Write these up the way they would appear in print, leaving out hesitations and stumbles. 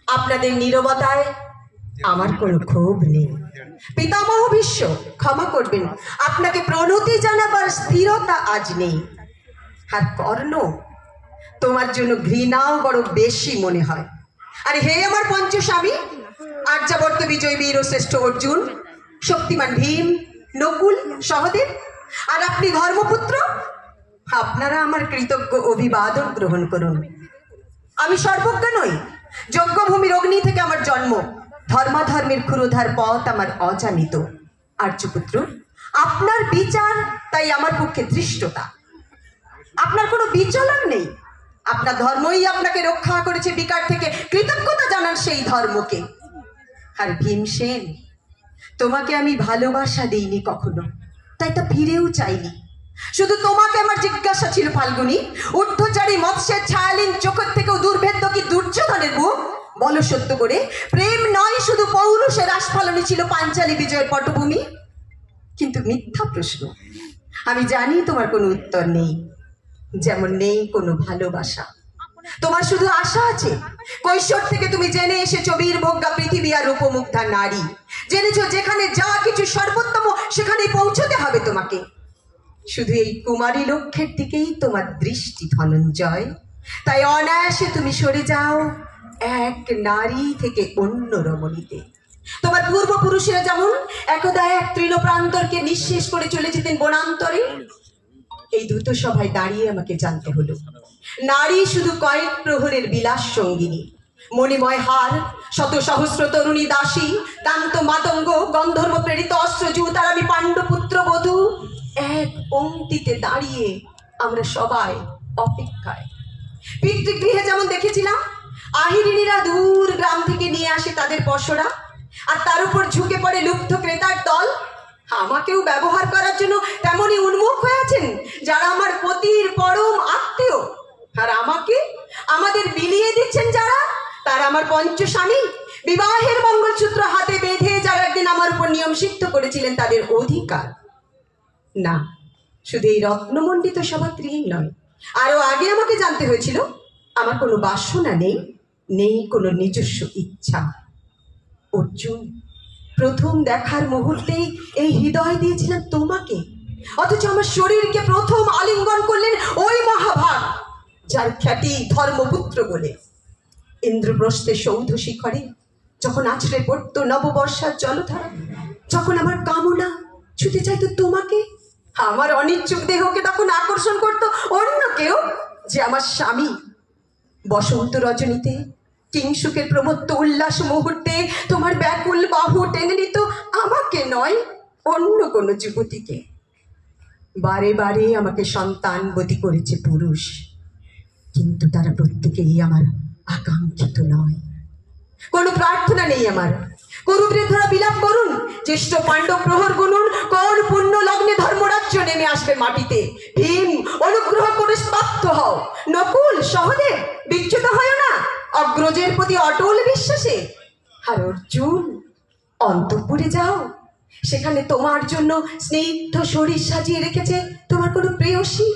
আপনাদের নীরবতায় আমার কোনো ক্ষোভ নেই। পিতামহ বিশ্ব ক্ষমা করবেন, আপনাকে প্রণতি জানাবার স্থিরতা আজ নেই। আর কর্ণ, তোমার জন্য ঘৃণাও বড় বেশি মনে হয়। আর হে আমার পঞ্চস্বামী, আর্যাবর্ত বিজয় বীর ও শ্রেষ্ঠ অর্জুন, শক্তিমান ভীম, নকুল, সহদেব, আর আপনি ধর্মপুত্র, আপনারা আমার কৃতজ্ঞ অভিবাদন গ্রহণ করুন। আমি সর্বজ্ঞ নই, যজ্ঞভূমির অগ্নি থেকে আমার জন্ম, ধর্মাধর্মের ক্ষুরোধার পথ আমার অজানিত। আর্যপুত্র, আপনার বিচার তাই আমার পক্ষে ধৃষ্টতা। আপনার কোনো বিচলন নেই, আপনার ধর্মই আপনাকে রক্ষা করেছে বিকার থেকে, কৃতজ্ঞতা জানান সেই ধর্মকে। আর ভীমসেন, তোমাকে আমি ভালোবাসা দিইনি কখনো, তাই তা ফিরেও চাইনি। শুধু তোমাকে আমার জিজ্ঞাসা ছিল ফাল্গুনী, ঊর্ধ্বচারী মৎস্যের ছায়ালীন চোখের থেকেও দুর্ভেদ্য কি দুর্যোধনের বুক? বলো সত্য করে, প্রেম নয় শুধু পৌরুষের আস্ফালনে ছিল পাঞ্চালী বিজয়ের পটভূমি? কিন্তু মিথ্যা প্রশ্ন, আমি জানি তোমার কোনো উত্তর নেই, যেমন নেই কোনো ভালোবাসা। তোমার শুধু আশা আছে। কৈশোর থেকে তুমি জেনে এসেছো বীরভোগ্যা পৃথিবী আর রূপমুগ্ধা নারী, জেনেছো যেখানে যা কিছু সর্বোত্তম সেখানেই পৌঁছতে হবে তোমাকে। শুধু এই কুমারী লক্ষ্যের দিকেই তোমার দৃষ্টি ধনঞ্জয়, তাই অনায়াসে তুমি সরে যাও এক নারী থেকে অন্য রমণীতে। তোমার পূর্বপুরুষেরা যেমন একদা এক তৃণপ্রান্তরকে নিঃশেষ করে চলে যেতেন বনান্তরে, এই দ্রুত সভায় দাঁড়িয়ে আমাকে জানতে হলো নারী শুধু কয়েক প্রহরের বিলাস সঙ্গিনী। মণিময় হার, শত সহস্র তরুণী দাসী, দান্ত মাতঙ্গ, গন্ধর্ব প্রেরিত অস্ত্রজুত, আর আমি পাণ্ডপুত্র বধূ, এক পংক্তিতে দাঁড়িয়ে আমরা সবাই অপেক্ষায়। পিতৃগৃহে যেমন দেখেছিলাম আহিরিনীরা দূর গ্রাম থেকে নিয়ে আসে তাদের পসরা, আর তার উপর ঝুঁকে পড়ে লুব্ধ ক্রেতার দল, আমাকেও ব্যবহার করার জন্য তেমনই উন্মুখ হয়ে আছেন যারা আমার পতির পরম আত্মীয়। আর আমাকে আমাদের বিলিয়ে দিচ্ছেন যারা, তারা আমার পঞ্চস্বামী, বিবাহের মঙ্গলসূত্র হাতে বেঁধে যারা একদিন আমার উপর নিয়ম সিদ্ধ করেছিলেন তাদের অধিকার। না, শুধু এই রত্নমণ্ডিত সভাত্রীহীন নয়, আরো আগে আমাকে জানতে হয়েছিল আমার কোনো বাসনা নেই, নেই কোনো নিজস্ব ইচ্ছা। অর্জুন, প্রথম দেখার মুহূর্তেই এই হৃদয় দিয়েছিলাম তোমাকে, অথচ আমার শরীরকে প্রথম আলিঙ্গন করলেন ওই মহাভাগ যার খ্যাতি ধর্মপুত্র বলে। ইন্দ্রপ্রস্থের সৌধ শিখরে যখন আছড়ে পড়তো নববর্ষার জলধারা, যখন আমার কামনা ছুটে চাইতো তোমাকে, আমার অনিচ্ছুক দেহকে তখন আকর্ষণ করতো অন্য কেউ, যে আমার স্বামী। বসন্ত রজনীতে, কিংসুকের প্রমত্ত উল্লাস মুহূর্তে তোমার ব্যাকুল বাহু টেনে নিত আমাকে নয়, অন্য কোনো যুবতীকে। বারে বারে আমাকে সন্তানবতী করেছে পুরুষ, কিন্তু তারা প্রত্যেকেই আমার আকাঙ্ক্ষিত নয়। কোনো প্রার্থনা নেই আমার। কুরুবৃদ্ধরা বিলাপ করুন, জ্যেষ্ঠ পাণ্ডব প্রহর গুনুন, কোন পুণ্য লগ্নে ধর্মরাজ্য নেমে আসবে মাটিতে। ভীম, অনুগ্রহ করে স্তব্ধ হও। নকুল, সহদেব, বিচ্যুত হয় না অগ্রজের প্রতি অটল বিশ্বাসে। আর অর্জুন, অন্তঃপুরে যাও, সেখানে তোমার জন্য স্নিগ্ধ শরীর সাজিয়ে রেখেছে তোমার কোনো প্রেয়সী।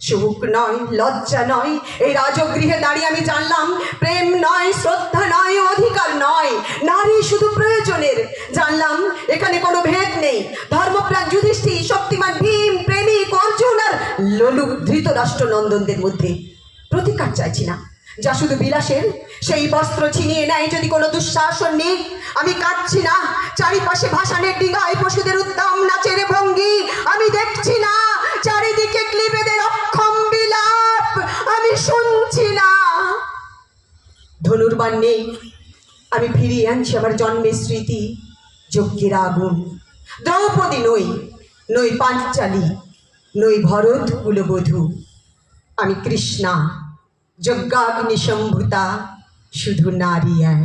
সুখ নয়, লজ্জা নয়, এই রাজগৃহে দাঁড়িয়ে আমি জানলাম প্রেম নয়, শ্রদ্ধা নয়, অধিকার নয়, নারী শুধু প্রয়োজনের। জানলাম এখানে কোনো ভেদ নেই। ধর্মপ্রাণ যুধিষ্ঠির, শক্তিমান ভীম, প্রেমিক অর্জুন আর লোলুপ ধৃতরাষ্ট্র নন্দনদের মধ্যে প্রতিকার চাইছি না, যা শুধু বিলাসের। সেই বস্ত্র ছিনিয়ে নেয় যদি কোনো দুঃশাসন নেই। আমি কাঁদছি না চারিপাশে ভাসানের ডিঙায় পশুদের উদ্দাম নাচের ভঙ্গি, আমি দেখছি না চারিদিকে ক্লিবেদের অক্ষম বিলাপ, আমি শুনছি না ধনুর্বাণ নেই। আমি ফিরিয়ে আনছি আমার জন্মের স্মৃতি, যজ্ঞের আগুন। দ্রৌপদী নই, নই পাঞ্চালী, নই ভরত কুলবধূ, আমি কৃষ্ণা, যজ্ঞাগ্নি সম্ভূতা, শুধু নারী এক।